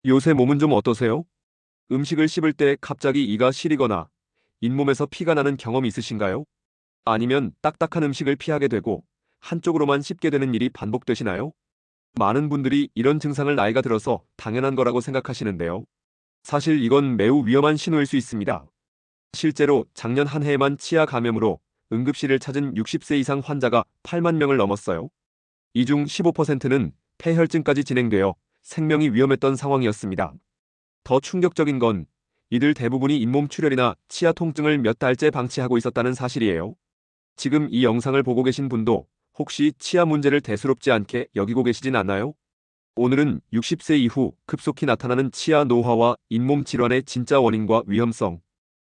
요새 몸은 좀 어떠세요? 음식을 씹을 때 갑자기 이가 시리거나 잇몸에서 피가 나는 경험 있으신가요? 아니면 딱딱한 음식을 피하게 되고 한쪽으로만 씹게 되는 일이 반복되시나요? 많은 분들이 이런 증상을 나이가 들어서 당연한 거라고 생각하시는데요. 사실 이건 매우 위험한 신호일 수 있습니다. 실제로 작년 한 해에만 치아 감염으로 응급실을 찾은 60세 이상 환자가 8만 명을 넘었어요. 이 중 15%는 폐혈증까지 진행되어 생명이 위험했던 상황이었습니다. 더 충격적인 건 이들 대부분이 잇몸 출혈이나 치아 통증을 몇 달째 방치하고 있었다는 사실이에요. 지금 이 영상을 보고 계신 분도 혹시 치아 문제를 대수롭지 않게 여기고 계시진 않나요? 오늘은 60세 이후 급속히 나타나는 치아 노화와 잇몸 질환의 진짜 원인과 위험성,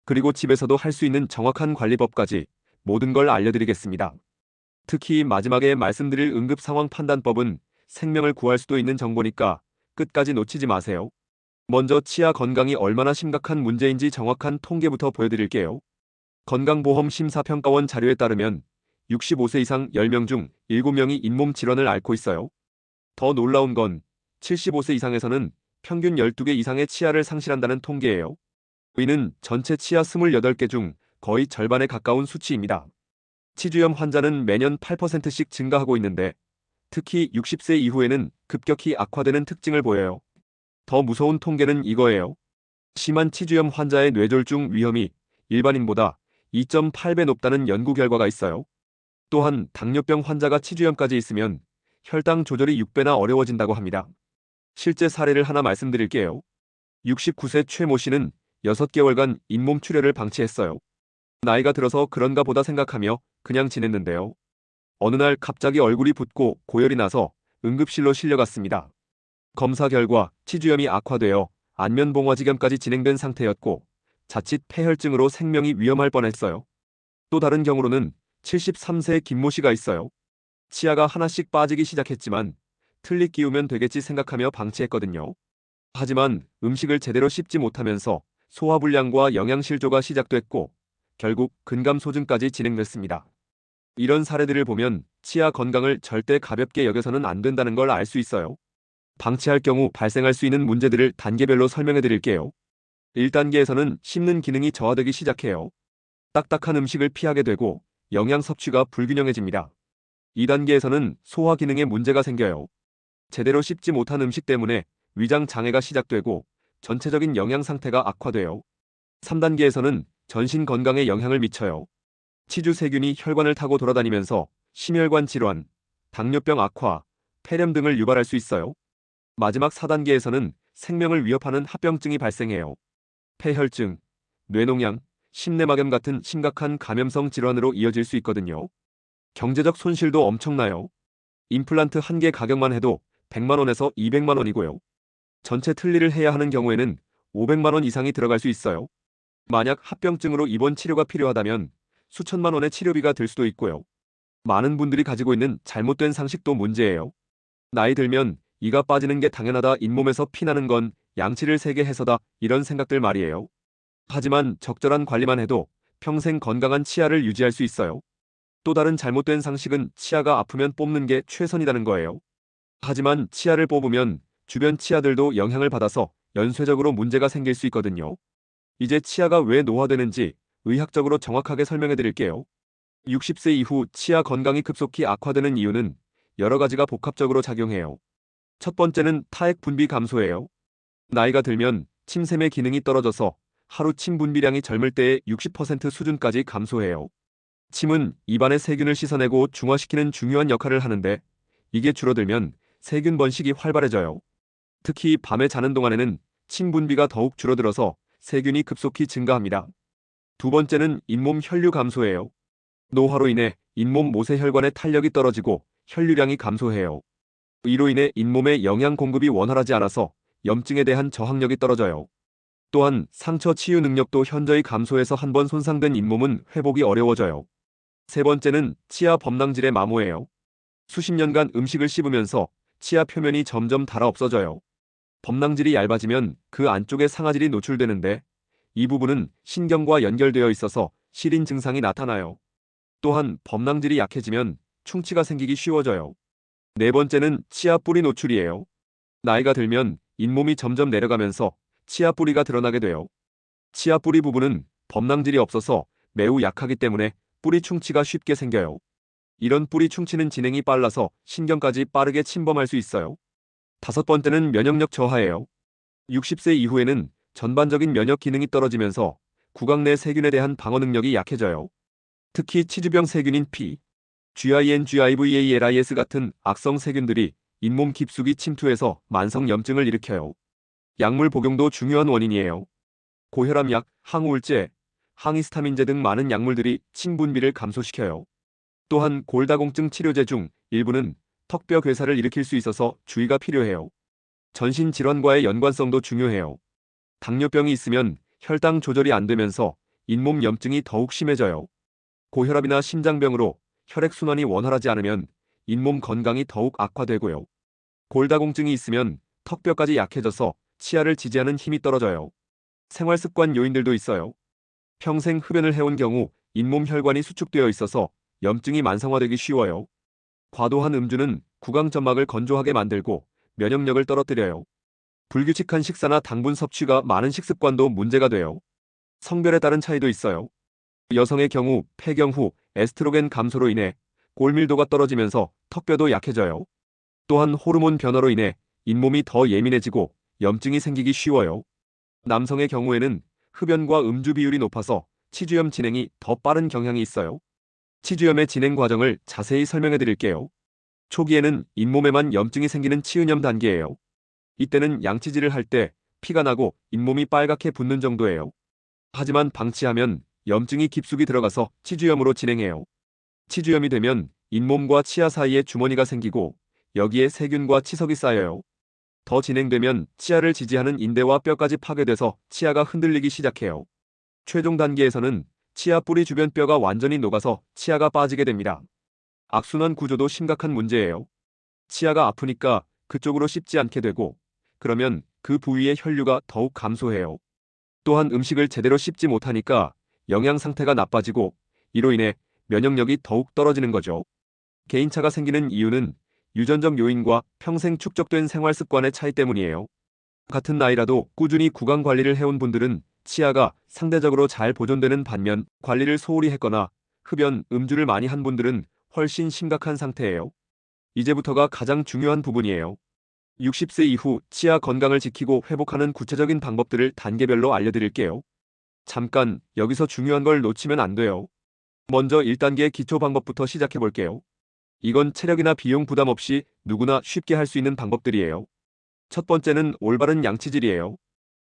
그리고 집에서도 할 수 있는 정확한 관리법까지 모든 걸 알려드리겠습니다. 특히 마지막에 말씀드릴 응급 상황 판단법은 생명을 구할 수도 있는 정보니까 끝까지 놓치지 마세요. 먼저 치아 건강이 얼마나 심각한 문제인지 정확한 통계부터 보여드릴게요. 건강보험심사평가원 자료에 따르면 65세 이상 10명 중 7명이 잇몸 질환을 앓고 있어요. 더 놀라운 건 75세 이상에서는 평균 12개 이상의 치아를 상실한다는 통계예요. 이는 전체 치아 28개 중 거의 절반에 가까운 수치입니다. 치주염 환자는 매년 8%씩 증가하고 있는데 특히 60세 이후에는 급격히 악화되는 특징을 보여요. 더 무서운 통계는 이거예요. 심한 치주염 환자의 뇌졸중 위험이 일반인보다 2.8배 높다는 연구 결과가 있어요. 또한 당뇨병 환자가 치주염까지 있으면 혈당 조절이 6배나 어려워진다고 합니다. 실제 사례를 하나 말씀드릴게요. 69세 최모 씨는 6개월간 잇몸 출혈을 방치했어요. 나이가 들어서 그런가 보다 생각하며 그냥 지냈는데요. 어느 날 갑자기 얼굴이 붓고 고열이 나서 응급실로 실려갔습니다. 검사 결과 치주염이 악화되어 안면봉화지염까지 진행된 상태였고 자칫 폐혈증으로 생명이 위험할 뻔했어요. 또 다른 경우로는 73세의 김모 씨가 있어요. 치아가 하나씩 빠지기 시작했지만 틀니 끼우면 되겠지 생각하며 방치했거든요. 하지만 음식을 제대로 씹지 못하면서 소화불량과 영양실조가 시작됐고 결국 근감소증까지 진행됐습니다. 이런 사례들을 보면 치아 건강을 절대 가볍게 여겨서는 안 된다는 걸 알 수 있어요. 방치할 경우 발생할 수 있는 문제들을 단계별로 설명해 드릴게요. 1단계에서는 씹는 기능이 저하되기 시작해요. 딱딱한 음식을 피하게 되고 영양 섭취가 불균형해집니다. 2단계에서는 소화 기능에 문제가 생겨요. 제대로 씹지 못한 음식 때문에 위장 장애가 시작되고 전체적인 영양 상태가 악화돼요. 3단계에서는 전신 건강에 영향을 미쳐요. 치주 세균이 혈관을 타고 돌아다니면서 심혈관 질환, 당뇨병 악화, 폐렴 등을 유발할 수 있어요. 마지막 4단계에서는 생명을 위협하는 합병증이 발생해요. 폐혈증, 뇌농양, 심내막염 같은 심각한 감염성 질환으로 이어질 수 있거든요. 경제적 손실도 엄청나요. 임플란트 한 개 가격만 해도 100만 원에서 200만 원이고요. 전체 틀니를 해야 하는 경우에는 500만 원 이상이 들어갈 수 있어요. 만약 합병증으로 입원 치료가 필요하다면 수천만 원의 치료비가 들 수도 있고요. 많은 분들이 가지고 있는 잘못된 상식도 문제예요. 나이 들면 이가 빠지는 게 당연하다, 잇몸에서 피나는 건 양치를 세게 해서다, 이런 생각들 말이에요. 하지만 적절한 관리만 해도 평생 건강한 치아를 유지할 수 있어요. 또 다른 잘못된 상식은 치아가 아프면 뽑는 게 최선이라는 거예요. 하지만 치아를 뽑으면 주변 치아들도 영향을 받아서 연쇄적으로 문제가 생길 수 있거든요. 이제 치아가 왜 노화되는지 의학적으로 정확하게 설명해 드릴게요. 60세 이후 치아 건강이 급속히 악화되는 이유는 여러 가지가 복합적으로 작용해요. 첫 번째는 타액 분비 감소예요. 나이가 들면 침샘의 기능이 떨어져서 하루 침 분비량이 젊을 때의 60% 수준까지 감소해요. 침은 입안의 세균을 씻어내고 중화시키는 중요한 역할을 하는데 이게 줄어들면 세균 번식이 활발해져요. 특히 밤에 자는 동안에는 침 분비가 더욱 줄어들어서 세균이 급속히 증가합니다. 두 번째는 잇몸 혈류 감소예요. 노화로 인해 잇몸 모세혈관의 탄력이 떨어지고 혈류량이 감소해요. 이로 인해 잇몸의 영양 공급이 원활하지 않아서 염증에 대한 저항력이 떨어져요. 또한 상처 치유 능력도 현저히 감소해서 한번 손상된 잇몸은 회복이 어려워져요. 세 번째는 치아 범랑질의 마모예요. 수십 년간 음식을 씹으면서 치아 표면이 점점 닳아 없어져요. 범랑질이 얇아지면 그 안쪽에 상아질이 노출되는데 이 부분은 신경과 연결되어 있어서 시린 증상이 나타나요. 또한 범랑질이 약해지면 충치가 생기기 쉬워져요. 네 번째는 치아 뿌리 노출이에요. 나이가 들면 잇몸이 점점 내려가면서 치아 뿌리가 드러나게 돼요. 치아 뿌리 부분은 범랑질이 없어서 매우 약하기 때문에 뿌리 충치가 쉽게 생겨요. 이런 뿌리 충치는 진행이 빨라서 신경까지 빠르게 침범할 수 있어요. 다섯 번째는 면역력 저하예요. 60세 이후에는 전반적인 면역 기능이 떨어지면서 구강 내 세균에 대한 방어 능력이 약해져요. 특히 치주병 세균인 P, GIN, GIVALIS 같은 악성 세균들이 잇몸 깊숙이 침투해서 만성 염증을 일으켜요. 약물 복용도 중요한 원인이에요. 고혈압약, 항우울제, 항히스타민제 등 많은 약물들이 침 분비를 감소시켜요. 또한 골다공증 치료제 중 일부는 턱뼈 괴사를 일으킬 수 있어서 주의가 필요해요. 전신 질환과의 연관성도 중요해요. 당뇨병이 있으면 혈당 조절이 안 되면서 잇몸 염증이 더욱 심해져요. 고혈압이나 심장병으로 혈액순환이 원활하지 않으면 잇몸 건강이 더욱 악화되고요. 골다공증이 있으면 턱뼈까지 약해져서 치아를 지지하는 힘이 떨어져요. 생활습관 요인들도 있어요. 평생 흡연을 해온 경우 잇몸 혈관이 수축되어 있어서 염증이 만성화되기 쉬워요. 과도한 음주는 구강점막을 건조하게 만들고 면역력을 떨어뜨려요. 불규칙한 식사나 당분 섭취가 많은 식습관도 문제가 돼요. 성별에 따른 차이도 있어요. 여성의 경우 폐경 후 에스트로겐 감소로 인해 골밀도가 떨어지면서 턱뼈도 약해져요. 또한 호르몬 변화로 인해 잇몸이 더 예민해지고 염증이 생기기 쉬워요. 남성의 경우에는 흡연과 음주 비율이 높아서 치주염 진행이 더 빠른 경향이 있어요. 치주염의 진행 과정을 자세히 설명해 드릴게요. 초기에는 잇몸에만 염증이 생기는 치은염 단계예요. 이때는 양치질을 할 때 피가 나고 잇몸이 빨갛게 붓는 정도예요. 하지만 방치하면 염증이 깊숙이 들어가서 치주염으로 진행해요. 치주염이 되면 잇몸과 치아 사이에 주머니가 생기고 여기에 세균과 치석이 쌓여요. 더 진행되면 치아를 지지하는 인대와 뼈까지 파괴돼서 치아가 흔들리기 시작해요. 최종 단계에서는 치아 뿌리 주변 뼈가 완전히 녹아서 치아가 빠지게 됩니다. 악순환 구조도 심각한 문제예요. 치아가 아프니까 그쪽으로 씹지 않게 되고 그러면 그 부위의 혈류가 더욱 감소해요. 또한 음식을 제대로 씹지 못하니까 영양 상태가 나빠지고 이로 인해 면역력이 더욱 떨어지는 거죠. 개인차가 생기는 이유는 유전적 요인과 평생 축적된 생활 습관의 차이 때문이에요. 같은 나이라도 꾸준히 구강 관리를 해온 분들은 치아가 상대적으로 잘 보존되는 반면 관리를 소홀히 했거나 흡연, 음주를 많이 한 분들은 훨씬 심각한 상태예요. 이제부터가 가장 중요한 부분이에요. 60세 이후 치아 건강을 지키고 회복하는 구체적인 방법들을 단계별로 알려드릴게요. 잠깐 여기서 중요한 걸 놓치면 안 돼요. 먼저 1단계 기초 방법부터 시작해 볼게요. 이건 체력이나 비용 부담 없이 누구나 쉽게 할 수 있는 방법들이에요. 첫 번째는 올바른 양치질이에요.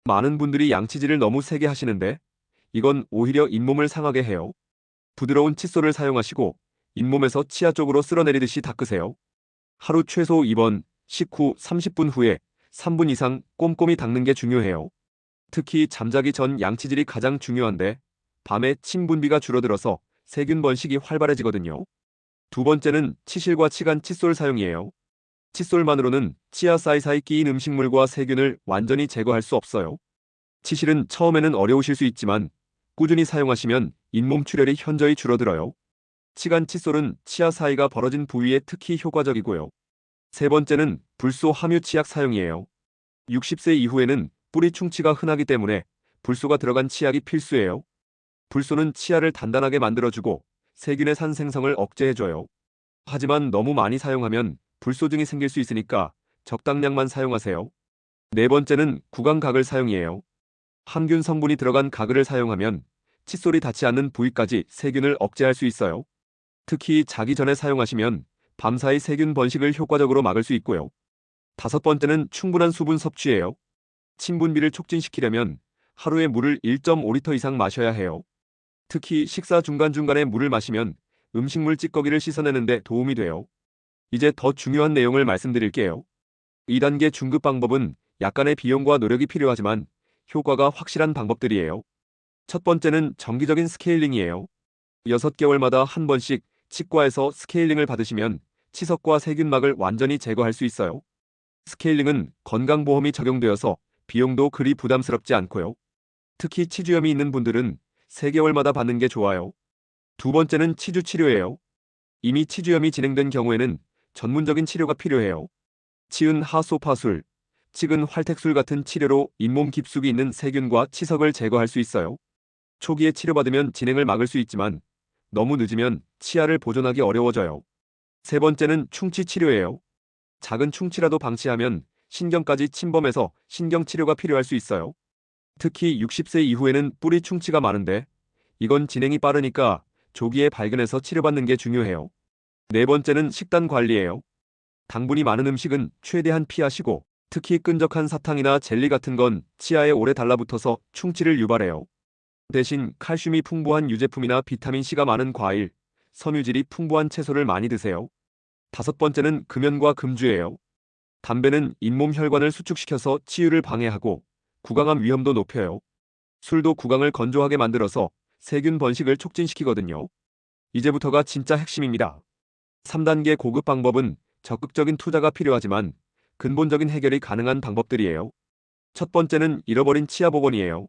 많은 분들이 양치질을 너무 세게 하시는데 이건 오히려 잇몸을 상하게 해요. 부드러운 칫솔을 사용하시고 잇몸에서 치아 쪽으로 쓸어내리듯이 닦으세요. 하루 최소 2번, 식후 30분 후에 3분 이상 꼼꼼히 닦는 게 중요해요. 특히 잠자기 전 양치질이 가장 중요한데 밤에 침 분비가 줄어들어서 세균 번식이 활발해지거든요. 두 번째는 치실과 치간 칫솔 사용이에요. 칫솔만으로는 치아 사이사이 끼인 음식물과 세균을 완전히 제거할 수 없어요. 치실은 처음에는 어려우실 수 있지만 꾸준히 사용하시면 잇몸 출혈이 현저히 줄어들어요. 치간 칫솔은 치아 사이가 벌어진 부위에 특히 효과적이고요. 세 번째는 불소 함유 치약 사용이에요. 60세 이후에는 뿌리 충치가 흔하기 때문에 불소가 들어간 치약이 필수예요. 불소는 치아를 단단하게 만들어주고 세균의 산 생성을 억제해줘요. 하지만 너무 많이 사용하면 불소증이 생길 수 있으니까 적당량만 사용하세요. 네 번째는 구강가글 사용이에요. 항균 성분이 들어간 가글을 사용하면 칫솔이 닿지 않는 부위까지 세균을 억제할 수 있어요. 특히 자기 전에 사용하시면 밤사이 세균 번식을 효과적으로 막을 수 있고요. 다섯 번째는 충분한 수분 섭취예요. 침 분비를 촉진시키려면 하루에 물을 1.5리터 이상 마셔야 해요. 특히 식사 중간중간에 물을 마시면 음식물 찌꺼기를 씻어내는 데 도움이 돼요. 이제 더 중요한 내용을 말씀드릴게요. 2단계 중급 방법은 약간의 비용과 노력이 필요하지만 효과가 확실한 방법들이에요. 첫 번째는 정기적인 스케일링이에요. 6개월마다 한 번씩 치과에서 스케일링을 받으시면 치석과 세균막을 완전히 제거할 수 있어요. 스케일링은 건강보험이 적용되어서 비용도 그리 부담스럽지 않고요. 특히 치주염이 있는 분들은 3개월마다 받는 게 좋아요. 두 번째는 치주 치료예요. 이미 치주염이 진행된 경우에는 전문적인 치료가 필요해요. 치은 하소파술, 찍은 활택술 같은 치료로 잇몸 깊숙이 있는 세균과 치석을 제거할 수 있어요. 초기에 치료받으면 진행을 막을 수 있지만 너무 늦으면 치아를 보존하기 어려워져요. 세 번째는 충치 치료예요. 작은 충치라도 방치하면 신경까지 침범해서 신경 치료가 필요할 수 있어요. 특히 60세 이후에는 뿌리 충치가 많은데 이건 진행이 빠르니까 조기에 발견해서 치료받는 게 중요해요. 네 번째는 식단 관리예요. 당분이 많은 음식은 최대한 피하시고 특히 끈적한 사탕이나 젤리 같은 건 치아에 오래 달라붙어서 충치를 유발해요. 대신 칼슘이 풍부한 유제품이나 비타민C가 많은 과일, 섬유질이 풍부한 채소를 많이 드세요. 다섯 번째는 금연과 금주예요. 담배는 잇몸 혈관을 수축시켜서 치유를 방해하고 구강암 위험도 높여요. 술도 구강을 건조하게 만들어서 세균 번식을 촉진시키거든요. 이제부터가 진짜 핵심입니다. 3단계 고급 방법은 적극적인 투자가 필요하지만 근본적인 해결이 가능한 방법들이에요. 첫 번째는 잃어버린 치아 복원이에요.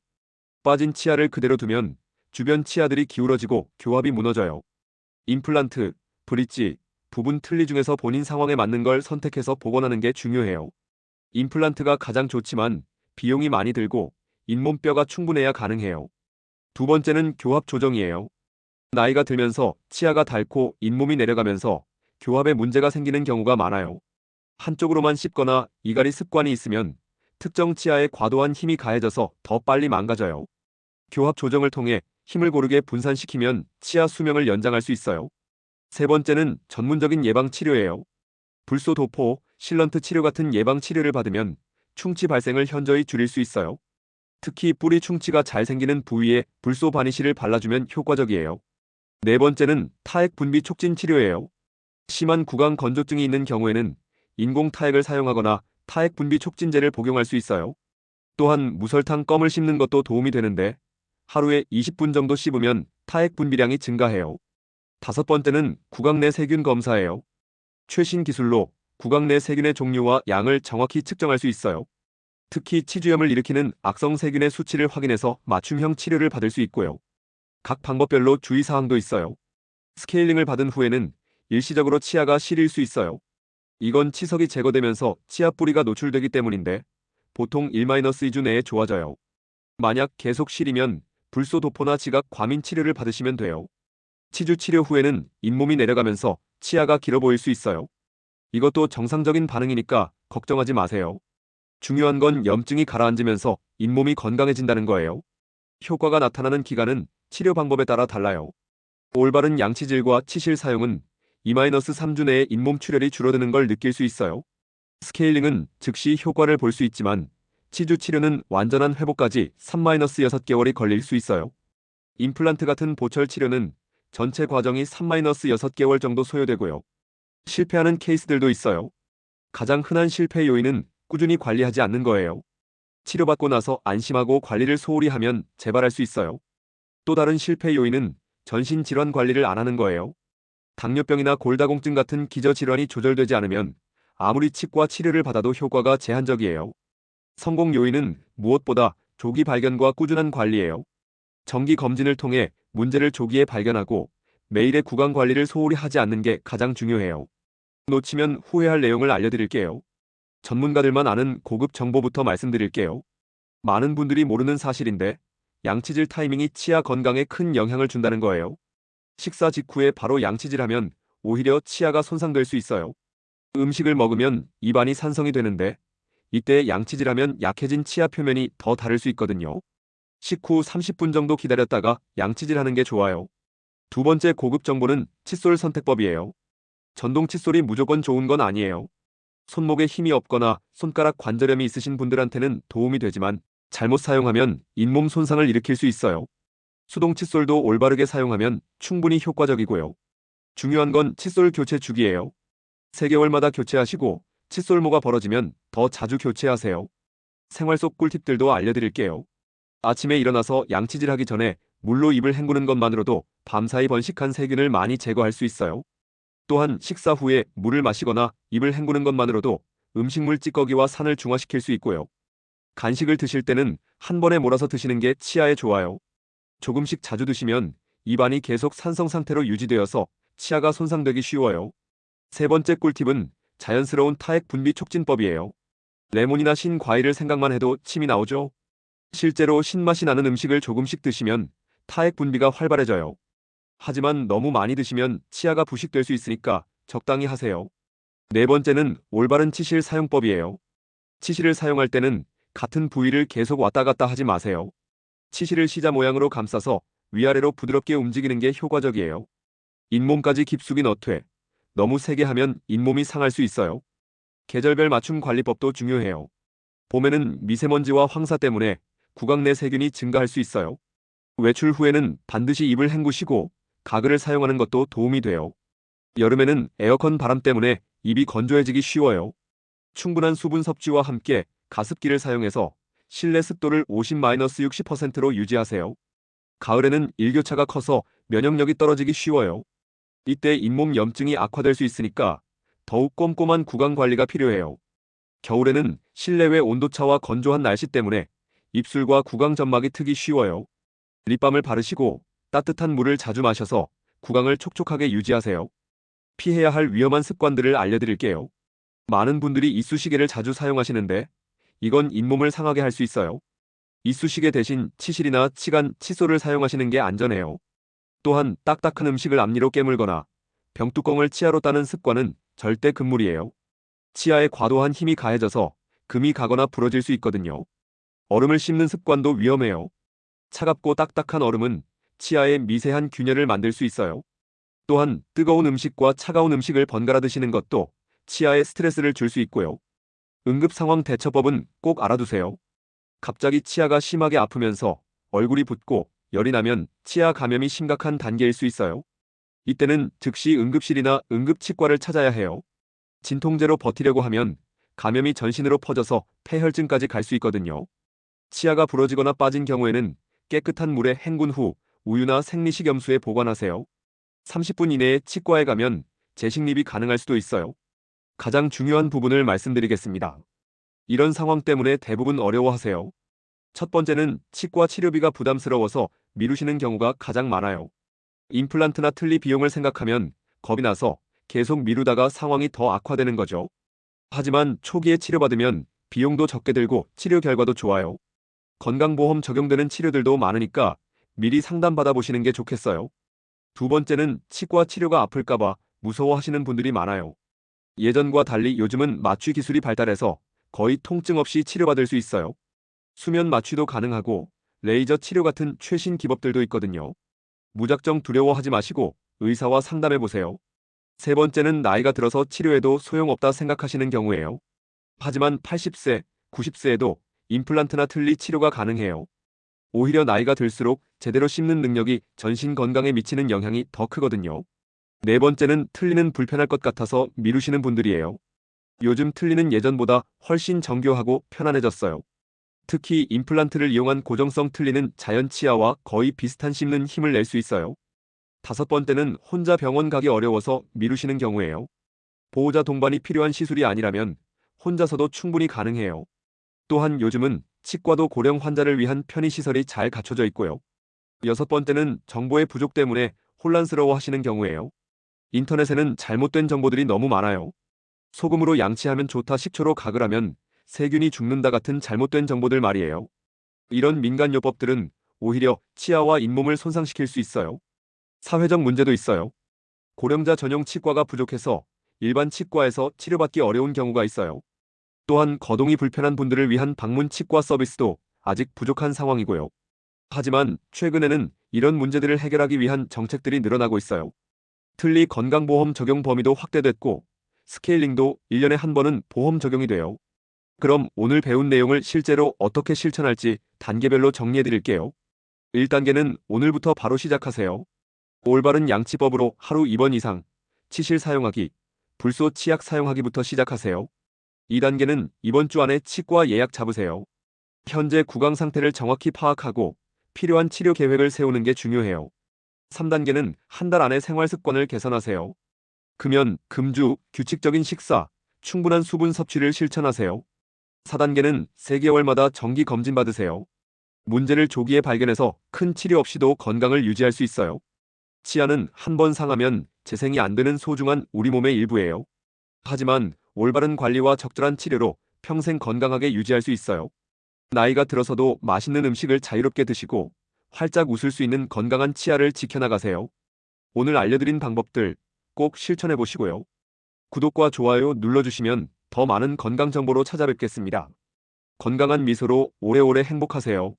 빠진 치아를 그대로 두면 주변 치아들이 기울어지고 교합이 무너져요. 임플란트, 브릿지, 부분 틀니 중에서 본인 상황에 맞는 걸 선택해서 복원하는 게 중요해요. 임플란트가 가장 좋지만 비용이 많이 들고 잇몸뼈가 충분해야 가능해요. 두 번째는 교합 조정이에요. 나이가 들면서 치아가 닳고 잇몸이 내려가면서 교합에 문제가 생기는 경우가 많아요. 한쪽으로만 씹거나 이갈이 습관이 있으면 특정 치아에 과도한 힘이 가해져서 더 빨리 망가져요. 교합 조정을 통해 힘을 고르게 분산시키면 치아 수명을 연장할 수 있어요. 세 번째는 전문적인 예방 치료예요. 불소 도포, 실런트 치료 같은 예방 치료를 받으면 충치 발생을 현저히 줄일 수 있어요. 특히 뿌리 충치가 잘 생기는 부위에 불소 바니쉬를 발라주면 효과적이에요. 네 번째는 타액 분비 촉진 치료예요. 심한 구강 건조증이 있는 경우에는 인공 타액을 사용하거나 타액 분비 촉진제를 복용할 수 있어요. 또한 무설탕 껌을 씹는 것도 도움이 되는데 하루에 20분 정도 씹으면 타액 분비량이 증가해요. 다섯 번째는 구강 내 세균 검사예요. 최신 기술로 구강 내 세균의 종류와 양을 정확히 측정할 수 있어요. 특히 치주염을 일으키는 악성 세균의 수치를 확인해서 맞춤형 치료를 받을 수 있고요. 각 방법별로 주의사항도 있어요. 스케일링을 받은 후에는 일시적으로 치아가 시릴 수 있어요. 이건 치석이 제거되면서 치아 뿌리가 노출되기 때문인데 보통 1-2주 내에 좋아져요. 만약 계속 시리면 불소 도포나 지각 과민 치료를 받으시면 돼요. 치주 치료 후에는 잇몸이 내려가면서 치아가 길어 보일 수 있어요. 이것도 정상적인 반응이니까 걱정하지 마세요. 중요한 건 염증이 가라앉으면서 잇몸이 건강해진다는 거예요. 효과가 나타나는 기간은 치료 방법에 따라 달라요. 올바른 양치질과 치실 사용은 2-3주 내에 잇몸 출혈이 줄어드는 걸 느낄 수 있어요. 스케일링은 즉시 효과를 볼 수 있지만 치주 치료는 완전한 회복까지 3-6개월이 걸릴 수 있어요. 임플란트 같은 보철 치료는 전체 과정이 3-6개월 정도 소요되고요. 실패하는 케이스들도 있어요. 가장 흔한 실패 요인은 꾸준히 관리하지 않는 거예요. 치료받고 나서 안심하고 관리를 소홀히 하면 재발할 수 있어요. 또 다른 실패 요인은 전신 질환 관리를 안 하는 거예요. 당뇨병이나 골다공증 같은 기저질환이 조절되지 않으면 아무리 치과 치료를 받아도 효과가 제한적이에요. 성공 요인은 무엇보다 조기 발견과 꾸준한 관리예요. 정기 검진을 통해 문제를 조기에 발견하고 매일의 구강 관리를 소홀히 하지 않는 게 가장 중요해요. 놓치면 후회할 내용을 알려드릴게요. 전문가들만 아는 고급 정보부터 말씀드릴게요. 많은 분들이 모르는 사실인데 양치질 타이밍이 치아 건강에 큰 영향을 준다는 거예요. 식사 직후에 바로 양치질하면 오히려 치아가 손상될 수 있어요. 음식을 먹으면 입안이 산성이 되는데 이때 양치질하면 약해진 치아 표면이 더 다를 수 있거든요. 식후 30분 정도 기다렸다가 양치질하는 게 좋아요. 두 번째 고급 정보는 칫솔 선택법이에요. 전동 칫솔이 무조건 좋은 건 아니에요. 손목에 힘이 없거나 손가락 관절염이 있으신 분들한테는 도움이 되지만 잘못 사용하면 잇몸 손상을 일으킬 수 있어요. 수동 칫솔도 올바르게 사용하면 충분히 효과적이고요. 중요한 건 칫솔 교체 주기예요. 3개월마다 교체하시고 칫솔모가 벌어지면 더 자주 교체하세요. 생활 속 꿀팁들도 알려드릴게요. 아침에 일어나서 양치질하기 전에 물로 입을 헹구는 것만으로도 밤사이 번식한 세균을 많이 제거할 수 있어요. 또한 식사 후에 물을 마시거나 입을 헹구는 것만으로도 음식물 찌꺼기와 산을 중화시킬 수 있고요. 간식을 드실 때는 한 번에 몰아서 드시는 게 치아에 좋아요. 조금씩 자주 드시면 입안이 계속 산성 상태로 유지되어서 치아가 손상되기 쉬워요. 세 번째 꿀팁은 자연스러운 타액 분비 촉진법이에요. 레몬이나 신 과일을 생각만 해도 침이 나오죠? 실제로 신맛이 나는 음식을 조금씩 드시면 타액 분비가 활발해져요. 하지만 너무 많이 드시면 치아가 부식될 수 있으니까 적당히 하세요. 네 번째는 올바른 치실 사용법이에요. 치실을 사용할 때는 같은 부위를 계속 왔다 갔다 하지 마세요. 치실을 시자 모양으로 감싸서 위아래로 부드럽게 움직이는 게 효과적이에요. 잇몸까지 깊숙이 넣되 너무 세게 하면 잇몸이 상할 수 있어요. 계절별 맞춤 관리법도 중요해요. 봄에는 미세먼지와 황사 때문에 구강 내 세균이 증가할 수 있어요. 외출 후에는 반드시 입을 헹구시고 가글을 사용하는 것도 도움이 돼요. 여름에는 에어컨 바람 때문에 입이 건조해지기 쉬워요. 충분한 수분 섭취와 함께 가습기를 사용해서 실내 습도를 50-60%로 유지하세요. 가을에는 일교차가 커서 면역력이 떨어지기 쉬워요. 이때 잇몸 염증이 악화될 수 있으니까 더욱 꼼꼼한 구강 관리가 필요해요. 겨울에는 실내외 온도차와 건조한 날씨 때문에 입술과 구강 점막이 트기 쉬워요. 립밤을 바르시고 따뜻한 물을 자주 마셔서 구강을 촉촉하게 유지하세요. 피해야 할 위험한 습관들을 알려드릴게요. 많은 분들이 이쑤시개를 자주 사용하시는데 이건 잇몸을 상하게 할 수 있어요. 이쑤시개 대신 치실이나 치간, 칫솔을 사용하시는 게 안전해요. 또한 딱딱한 음식을 앞니로 깨물거나 병뚜껑을 치아로 따는 습관은 절대 금물이에요. 치아에 과도한 힘이 가해져서 금이 가거나 부러질 수 있거든요. 얼음을 씹는 습관도 위험해요. 차갑고 딱딱한 얼음은 치아에 미세한 균열을 만들 수 있어요. 또한 뜨거운 음식과 차가운 음식을 번갈아 드시는 것도 치아에 스트레스를 줄 수 있고요. 응급 상황 대처법은 꼭 알아두세요. 갑자기 치아가 심하게 아프면서 얼굴이 붓고 열이 나면 치아 감염이 심각한 단계일 수 있어요. 이때는 즉시 응급실이나 응급치과를 찾아야 해요. 진통제로 버티려고 하면 감염이 전신으로 퍼져서 폐혈증까지 갈 수 있거든요. 치아가 부러지거나 빠진 경우에는 깨끗한 물에 헹군 후 우유나 생리식염수에 보관하세요. 30분 이내에 치과에 가면 재식립이 가능할 수도 있어요. 가장 중요한 부분을 말씀드리겠습니다. 이런 상황 때문에 대부분 어려워하세요. 첫 번째는 치과 치료비가 부담스러워서 미루시는 경우가 가장 많아요. 임플란트나 틀니 비용을 생각하면 겁이 나서 계속 미루다가 상황이 더 악화되는 거죠. 하지만 초기에 치료받으면 비용도 적게 들고 치료 결과도 좋아요. 건강보험 적용되는 치료들도 많으니까 미리 상담받아 보시는 게 좋겠어요. 두 번째는 치과 치료가 아플까봐 무서워하시는 분들이 많아요. 예전과 달리 요즘은 마취 기술이 발달해서 거의 통증 없이 치료받을 수 있어요. 수면 마취도 가능하고 레이저 치료 같은 최신 기법들도 있거든요. 무작정 두려워하지 마시고 의사와 상담해 보세요. 세 번째는 나이가 들어서 치료해도 소용없다 생각하시는 경우예요. 하지만 80세, 90세에도 임플란트나 틀니 치료가 가능해요. 오히려 나이가 들수록 제대로 씹는 능력이 전신 건강에 미치는 영향이 더 크거든요. 네 번째는 틀니는 불편할 것 같아서 미루시는 분들이에요. 요즘 틀니는 예전보다 훨씬 정교하고 편안해졌어요. 특히 임플란트를 이용한 고정성 틀니는 자연 치아와 거의 비슷한 씹는 힘을 낼 수 있어요. 다섯 번째는 혼자 병원 가기 어려워서 미루시는 경우예요. 보호자 동반이 필요한 시술이 아니라면 혼자서도 충분히 가능해요. 또한 요즘은 치과도 고령 환자를 위한 편의시설이 잘 갖춰져 있고요. 여섯 번째는 정보의 부족 때문에 혼란스러워 하시는 경우예요. 인터넷에는 잘못된 정보들이 너무 많아요. 소금으로 양치하면 좋다, 식초로 가글하면 세균이 죽는다 같은 잘못된 정보들 말이에요. 이런 민간요법들은 오히려 치아와 잇몸을 손상시킬 수 있어요. 사회적 문제도 있어요. 고령자 전용 치과가 부족해서 일반 치과에서 치료받기 어려운 경우가 있어요. 또한 거동이 불편한 분들을 위한 방문 치과 서비스도 아직 부족한 상황이고요. 하지만 최근에는 이런 문제들을 해결하기 위한 정책들이 늘어나고 있어요. 틀니 건강보험 적용 범위도 확대됐고 스케일링도 1년에 한 번은 보험 적용이 돼요. 그럼 오늘 배운 내용을 실제로 어떻게 실천할지 단계별로 정리해 드릴게요. 1단계는 오늘부터 바로 시작하세요. 올바른 양치법으로 하루 2번 이상 치실 사용하기, 불소 치약 사용하기부터 시작하세요. 2단계는 이번 주 안에 치과 예약 잡으세요. 현재 구강 상태를 정확히 파악하고 필요한 치료 계획을 세우는 게 중요해요. 3단계는 한 달 안에 생활 습관을 개선하세요. 금연, 금주, 규칙적인 식사, 충분한 수분 섭취를 실천하세요. 4단계는 3개월마다 정기 검진 받으세요. 문제를 조기에 발견해서 큰 치료 없이도 건강을 유지할 수 있어요. 치아는 한 번 상하면 재생이 안 되는 소중한 우리 몸의 일부예요. 하지만 올바른 관리와 적절한 치료로 평생 건강하게 유지할 수 있어요. 나이가 들어서도 맛있는 음식을 자유롭게 드시고 활짝 웃을 수 있는 건강한 치아를 지켜나가세요. 오늘 알려드린 방법들 꼭 실천해 보시고요. 구독과 좋아요 눌러주시면 더 많은 건강 정보로 찾아뵙겠습니다. 건강한 미소로 오래오래 행복하세요.